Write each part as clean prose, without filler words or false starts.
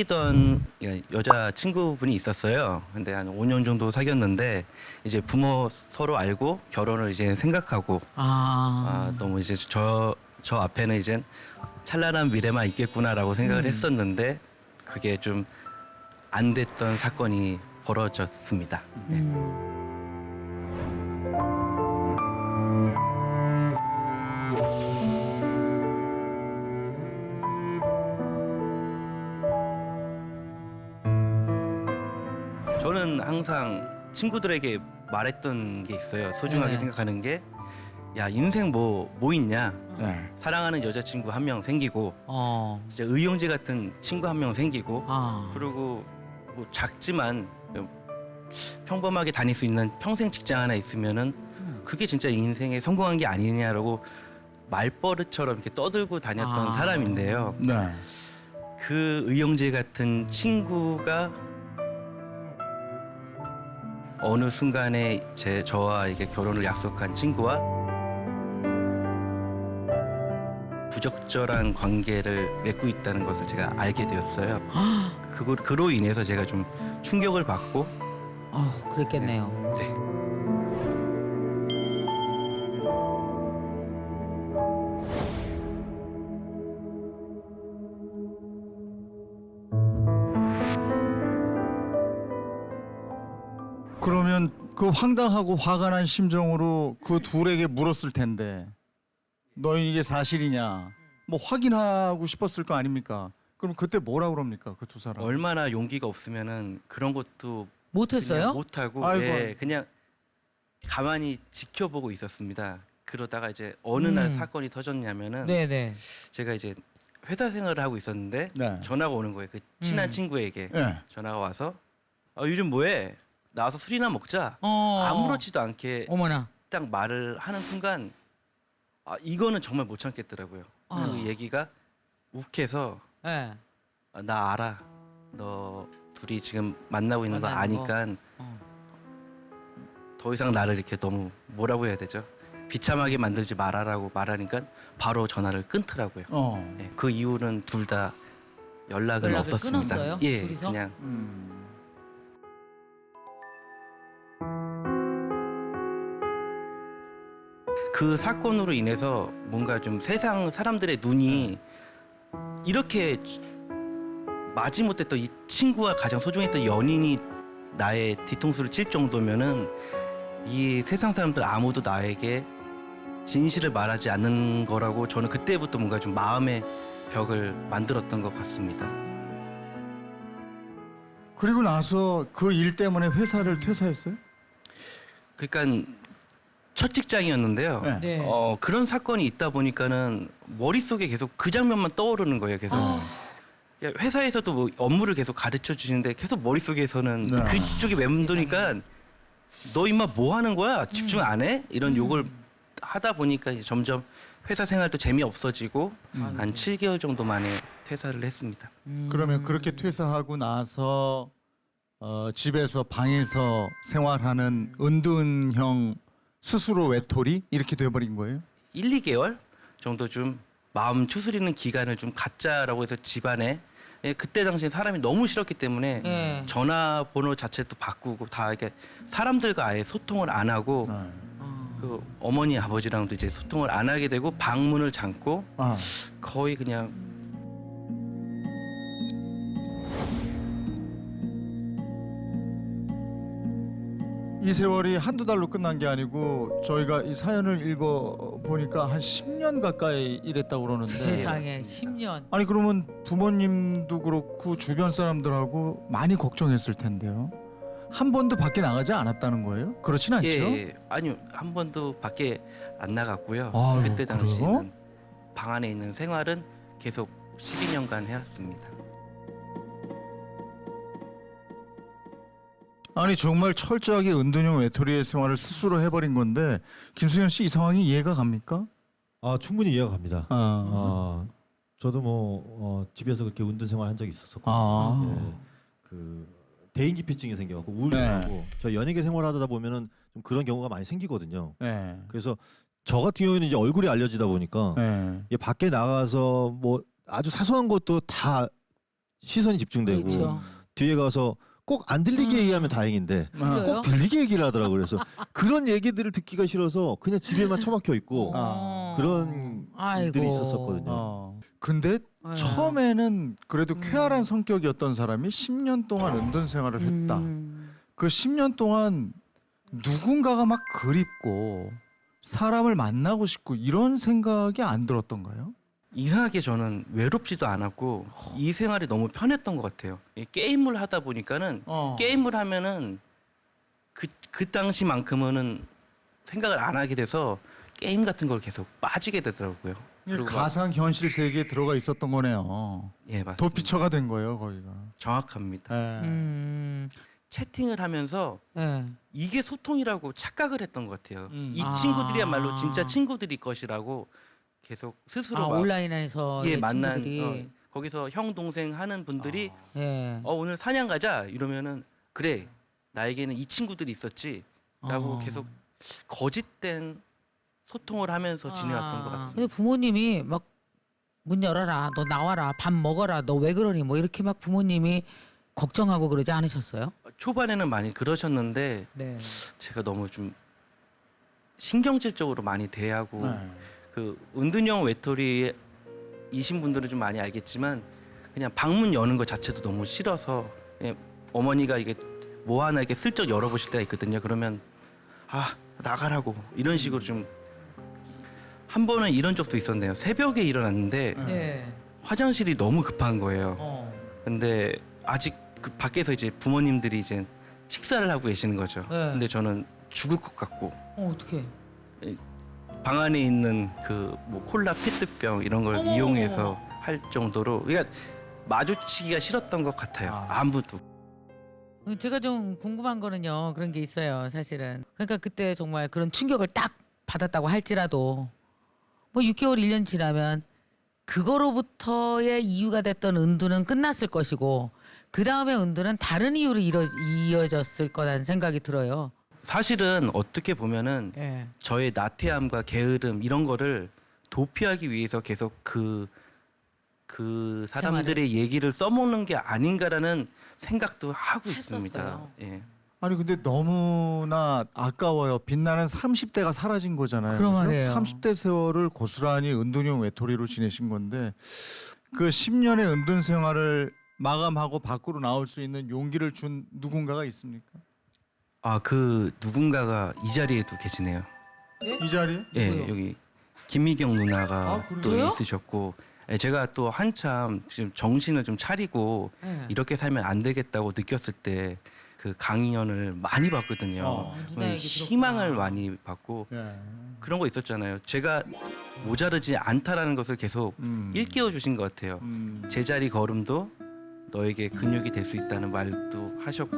사귀던 여자 친구분이 있었어요. 근데 한 5년 정도 사귀었는데 이제 부모 서로 알고 결혼을 이제 생각하고 너무 이제 저 앞에는 이제 찬란한 미래만 있겠구나라고 생각을 했었는데 그게 좀 안 됐던 사건이 벌어졌습니다. 네. 저는 항상 친구들에게 말했던 게 있어요. 소중하게 네. 생각하는 게, 야, 인생 뭐 있냐? 네. 사랑하는 여자친구 한 명 생기고, 진짜 의용제 같은 친구 한 명 생기고, 그리고 뭐 작지만 평범하게 다닐 수 있는 평생 직장 하나 있으면은 그게 진짜 인생에 성공한 게 아니냐라고 말버릇처럼 이렇게 떠들고 다녔던 사람인데요. 네. 그 의용제 같은 친구가 어느 순간에 저와 이게 결혼을 약속한 친구와 부적절한 관계를 맺고 있다는 것을 제가 알게 되었어요. 그로 인해서 제가 좀 충격을 받고 그랬겠네요. 네. 그러면 그 황당하고 화가 난 심정으로 그 둘에게 물었을 텐데 너희 이게 사실이냐 뭐 확인하고 싶었을 거 아닙니까? 그럼 그때 뭐라 그럽니까 그 두 사람? 얼마나 용기가 없으면은 그런 것도 못했어요? 못하고 아이고. 그냥 가만히 지켜보고 있었습니다. 그러다가 이제 어느 날 사건이 터졌냐면은 네네. 제가 이제 회사 생활을 하고 있었는데 네. 전화가 오는 거예요. 그 친한 친구에게 네. 전화가 와서 요즘 뭐해? 나와서 술이나 먹자. 어. 아무렇지도 않게 어머나. 딱 말을 하는 순간 이거는 정말 못 참겠더라고요. 그 얘기가 욱해서 네. 나 알아. 너 둘이 지금 만나고 있는 거 만나는 아니까 더 이상 나를 이렇게 너무 뭐라고 해야 되죠? 비참하게 만들지 말아라고 말하니까 바로 전화를 끊더라고요. 네, 그 이후는 둘 다 연락은 연락을 없었습니다. 끊었어요? 예, 둘이서? 그냥 그 사건으로 인해서 뭔가 좀 세상 사람들의 눈이 이렇게 마지못했던 이 친구와 가장 소중했던 연인이 나의 뒤통수를 칠 정도면은 이 세상 사람들 아무도 나에게 진실을 말하지 않는 거라고 저는 그때부터 뭔가 좀 마음의 벽을 만들었던 것 같습니다. 그리고 나서 그 일 때문에 회사를 퇴사했어요? 그러니까 첫 직장이었는데요. 네. 네. 그런 사건이 있다 보니까는 머릿속에 계속 그 장면만 떠오르는 거예요. 계속. 회사에서도 뭐 업무를 계속 가르쳐 주시는데 계속 머릿속에서는 네. 그쪽이 맴도니까 너 임마 뭐 하는 거야? 집중 안 해? 이런 욕을 하다 보니까 이제 점점 회사 생활도 재미없어지고 한 7개월 정도 만에 퇴사를 했습니다. 그러면 그렇게 퇴사하고 나서 집에서 방에서 생활하는 은둔형 스스로 외톨이 이렇게 돼버린 거예요? 1, 2개월 정도 좀 마음 추스리는 기간을 좀 갖자라고 해서 집안에 그때 당시에 사람이 너무 싫었기 때문에 네. 전화번호 자체도 바꾸고 다 이렇게 사람들과 아예 소통을 안 하고 그 어머니 아버지랑도 이제 소통을 안 하게 되고 방문을 잠고 거의 그냥 이 세월이 한두 달로 끝난 게 아니고 저희가 이 사연을 읽어 보니까 한 10년 가까이 일했다고 그러는데 세상에 10년. 아니 그러면 부모님도 그렇고 주변 사람들하고 많이 걱정했을 텐데요. 한 번도 밖에 나가지 않았다는 거예요? 그렇진 않죠? 아니요 한 번도 밖에 안 나갔고요. 아유, 그때 당시에는 그래요? 방 안에 있는 생활은 계속 12년간 해왔습니다. 아니 정말 철저하게 은둔형 외톨이의 생활을 스스로 해버린 건데 김승현 씨 이 상황이 이해가 갑니까? 충분히 이해가 갑니다. 저도 집에서 그렇게 운동 생활 한 적이 있었었고, 그 대인기피증이 생겨갖고 우울증하고 저 연예계 생활하다 보면은 좀 그런 경우가 많이 생기거든요. 네. 그래서 저 같은 경우에는 이제 얼굴이 알려지다 보니까 네. 밖에 나가서 뭐 아주 사소한 것도 다 시선이 집중되고 그렇죠. 뒤에 가서 꼭 안 들리게 얘기하면 다행인데 그래요? 꼭 들리게 얘기를 하더라고요. 그래서 그런 얘기들을 듣기가 싫어서 그냥 집에만 처박혀 있고 그런 일들이 아이고. 있었었거든요. 근데 네. 처음에는 그래도 쾌활한 성격이었던 사람이 10년 동안 은둔 생활을 했다. 그 10년 동안 누군가가 막 그립고 사람을 만나고 싶고 이런 생각이 안 들었던가요? 이상하게 저는 외롭지도 않았고 이 생활이 너무 편했던 것 같아요. 이 게임을 하다 보니까는 게임을 하면은 그 당시만큼은 생각을 안 하게 돼서 게임 같은 걸 계속 빠지게 되더라고요. 그리고 가상 현실 세계에 들어가 있었던 거네요. 예, 맞습니다. 도피처가 된 거예요, 거기가. 정확합니다. 예. 채팅을 하면서 네. 이게 소통이라고 착각을 했던 것 같아요. 이 아. 친구들이야말로 진짜 친구들일 것이라고 계속 스스로 막 온라인에서 예, 만난 친구들이. 거기서 형 동생 하는 분들이 예. 오늘 사냥 가자 이러면은 그래 나에게는 이 친구들이 있었지라고 계속 거짓된 소통을 하면서 지내왔던 것 같습니다. 근데 부모님이 막 문 열어라, 너 나와라, 밥 먹어라, 너 왜 그러니, 뭐 이렇게 막 부모님이 걱정하고 그러지 않으셨어요? 초반에는 많이 그러셨는데 네. 제가 너무 좀 신경질적으로 많이 대하고 네. 그 은둔형 외톨이이신 분들은 좀 많이 알겠지만 그냥 방문 여는 것 자체도 너무 싫어서 그냥 어머니가 이게 뭐 하나 이렇게 슬쩍 열어보실 때가 있거든요. 그러면 아 나가라고 이런 식으로 좀 한 번은 이런 적도 있었네요. 새벽에 일어났는데 네. 화장실이 너무 급한 거예요. 어. 근데 아직 그 밖에서 이제 부모님들이 이제 식사를 하고 계시는 거죠. 네. 근데 저는 죽을 것 같고 어떻게? 방 안에 있는 그 뭐 콜라 페트병 이런 걸 어머, 이용해서 어머, 할 정도로 그러니까 마주치기가 싫었던 것 같아요. 아무도. 제가 좀 궁금한 거는요, 그런 게 있어요, 사실은. 그러니까 그때 정말 그런 충격을 딱 받았다고 할지라도 뭐 6개월, 1년 지나면 그거로부터의 이유가 됐던 은둔은 끝났을 것이고 그 다음에 은둔은 다른 이유로 이어졌을 거라는 생각이 들어요. 사실은 어떻게 보면은 예. 저의 나태함과 게으름 이런 거를 도피하기 위해서 계속 그 사람들의 얘기를 써먹는 게 아닌가라는 생각도 하고 있습니다. 했었어요. 예. 아니 근데 너무나 아까워요. 빛나는 30대가 사라진 거잖아요. 그런 그죠? 말이에요. 30대 세월을 고스란히 은둔형 외톨이로 지내신 건데 그 10년의 은둔 생활을 마감하고 밖으로 나올 수 있는 용기를 준 누군가가 있습니까? 아 그 누군가가 이 자리에도 계시네요. 이 자리에? 예, 누구요? 여기 김미경 누나가 아, 그래요? 또 저요? 있으셨고 예, 제가 또 한참 지금 정신을 좀 차리고 예. 이렇게 살면 안 되겠다고 느꼈을 때 그 강연을 많이 봤거든요. 누나 얘기 희망을 들었구나. 많이 받고 예. 그런 거 있었잖아요. 제가 모자르지 않다라는 것을 계속 일깨워 주신 것 같아요. 제자리 걸음도 너에게 근육이 될 수 있다는 말도 하셨고.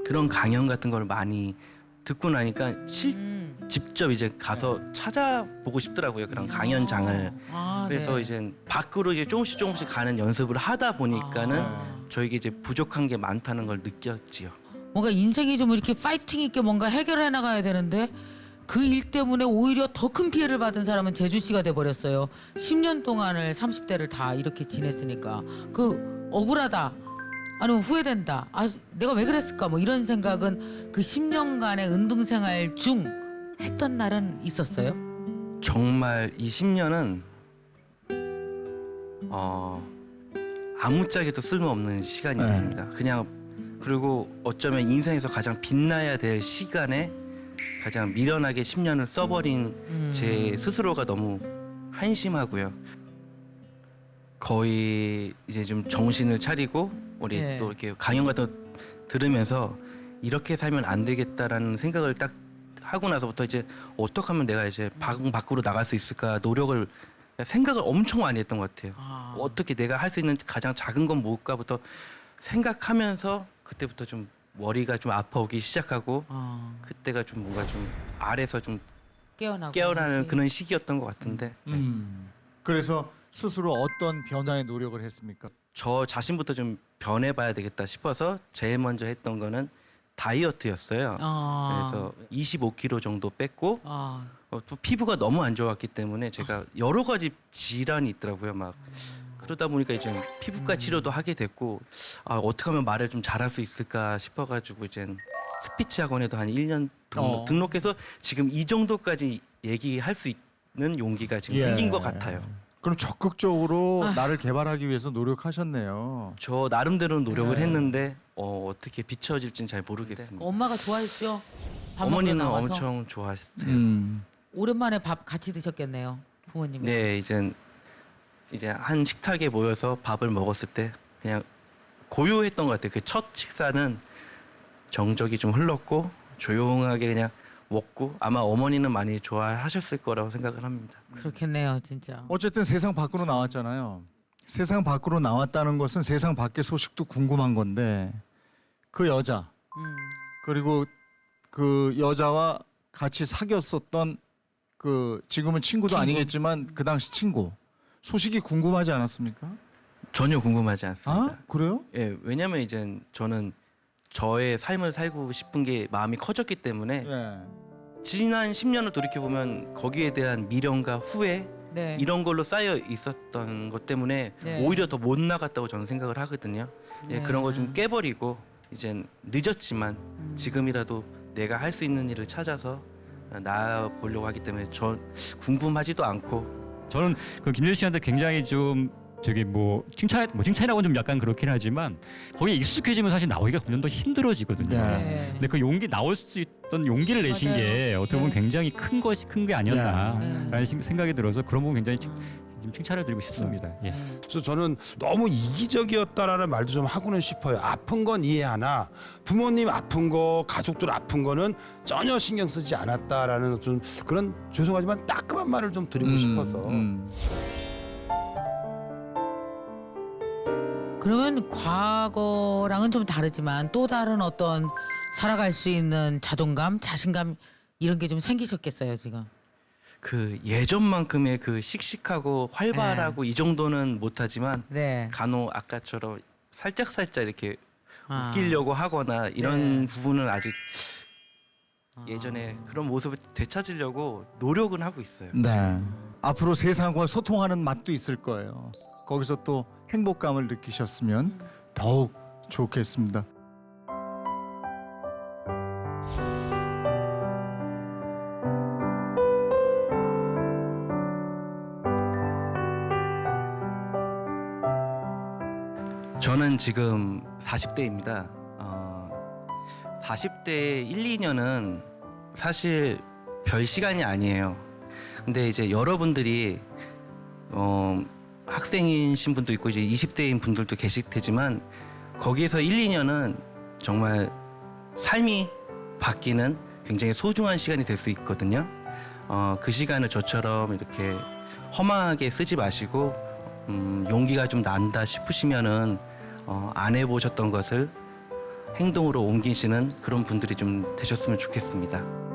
그런 강연 같은 걸 많이 듣고 나니까 직접 이제 가서 찾아보고 싶더라고요. 그런 강연장을. 그래서 네. 이제 밖으로 이제 조금씩 가는 연습을 하다 보니까는 저에게 이제 부족한 게 많다는 걸 느꼈지요. 뭔가 인생이 좀 이렇게 파이팅 있게 뭔가 해결해 나가야 되는데 그 일 때문에 오히려 더 큰 피해를 받은 사람은 제주 씨가 돼 버렸어요. 10년 동안을 30대를 다 이렇게 지냈으니까 그 억울하다. 아니면 후회된다. 아 내가 왜 그랬을까? 뭐 이런 생각은 그 10년간의 은둔 생활 중 했던 날은 있었어요. 정말 이 10년은 아무짝에도 쓸모없는 시간이었습니다. 그냥 그리고 어쩌면 인생에서 가장 빛나야 될 시간에 가장 미련하게 10년을 써버린 제 스스로가 너무 한심하고요. 거의 이제 좀 정신을 차리고 우리 네. 또 이렇게 강연 같은 거 들으면서 이렇게 살면 안 되겠다라는 생각을 딱 하고 나서부터 이제 어떻게 하면 내가 이제 밖으로 나갈 수 있을까 노력을 생각을 엄청 많이 했던 것 같아요. 어떻게 내가 할 수 있는 가장 작은 건 뭘까부터 생각하면서 그때부터 좀 머리가 좀 아파오기 시작하고 그때가 좀 뭔가 좀 알에서 좀 깨어나는 그런 시기였던 것 같은데 그래서 스스로 어떤 변화의 노력을 했습니까? 저 자신부터 좀 변해봐야 되겠다 싶어서 제일 먼저 했던 거는 다이어트였어요. 그래서 25kg 정도 뺐고 또 피부가 너무 안 좋았기 때문에 제가 여러 가지 질환이 있더라고요. 막 그러다 보니까 이제 피부과 치료도 하게 됐고 어떻게 하면 말을 좀 잘할 수 있을까 싶어가지고 이제 스피치 학원에도 한 1년 등록해서 지금 이 정도까지 얘기할 수 있는 용기가 지금 생긴 것 같아요. 그럼 적극적으로 나를 개발하기 위해서 노력하셨네요. 저 나름대로 노력을 했는데 어떻게 비춰질지는 잘 모르겠습니다. 엄마가 좋아했죠? 밥 먹으러 어머니는 나와서? 엄청 좋아했어요. 오랜만에 밥 같이 드셨겠네요, 부모님이. 네, 이제 한 식탁에 모여서 밥을 먹었을 때 그냥 고요했던 것 같아요. 그 첫 식사는 정적이 좀 흘렀고 조용하게 그냥 먹고 아마 어머니는 많이 좋아하셨을 거라고 생각을 합니다. 그렇겠네요, 진짜. 어쨌든 세상 밖으로 나왔잖아요. 세상 밖으로 나왔다는 것은 세상 밖의 소식도 궁금한 건데 그 여자 그리고 그 여자와 같이 사귀었었던 그 지금은 친구도 친구. 아니겠지만 그 당시 친구 소식이 궁금하지 않았습니까? 전혀 궁금하지 않습니다. 아 그래요? 예, 왜냐면 이제 저는 저의 삶을 살고 싶은 게 마음이 커졌기 때문에 예. 지난 10년을 돌이켜 보면 거기에 대한 미련과 후회 네. 이런 걸로 쌓여 있었던 것 때문에 네. 오히려 더 못 나갔다고 저는 생각을 하거든요. 예, 네. 그런 거 좀 깨버리고 이젠 늦었지만 지금이라도 내가 할 수 있는 일을 찾아서 나아 보려고 하기 때문에 전 궁금하지도 않고 저는 그 김재수 씨한테 굉장히 좀 저기 칭찬이라고는 좀 약간 그렇긴 하지만 거기에 익숙해지면 사실 나오기가 점점 더 힘들어지거든요. 네. 근데 그 용기 나올 수 있던 용기를 내신 맞아요. 게 어떻게 보면 네. 굉장히 큰 게 아니었나라는 네. 생각이 들어서 그런 부분 굉장히 좀 칭찬을 드리고 싶습니다. 예. 그래서 저는 너무 이기적이었다라는 말도 좀 하고는 싶어요. 아픈 건 이해하나 부모님 아픈 거, 가족들 아픈 거는 전혀 신경 쓰지 않았다라는 좀 그런 죄송하지만 따끔한 말을 좀 드리고 싶어서. 그러면 과거랑은 좀 다르지만 또 다른 어떤 살아갈 수 있는 자존감, 자신감 이런 게 좀 생기셨겠어요, 지금. 그 예전만큼의 그 씩씩하고 활발하고 이 정도는 못하지만 네. 간혹 아까처럼 살짝 이렇게 아. 웃기려고 하거나 이런 네. 부분은 아직 예전에 그런 모습을 되찾으려고 노력은 하고 있어요. 네. 앞으로 세상과 소통하는 맛도 있을 거예요. 거기서 또 행복감을 느끼셨으면 더욱 좋겠습니다. 저는 지금 40대입니다. 40대 1, 2년은 사실 별 시간이 아니에요. 근데 이제 여러분들이 학생이신 분도 있고 이제 20대인 분들도 계실 테지만 거기에서 1, 2년은 정말 삶이 바뀌는 굉장히 소중한 시간이 될 수 있거든요. 그 시간을 저처럼 이렇게 험하게 쓰지 마시고 용기가 좀 난다 싶으시면은 안 해보셨던 것을 행동으로 옮기시는 그런 분들이 좀 되셨으면 좋겠습니다.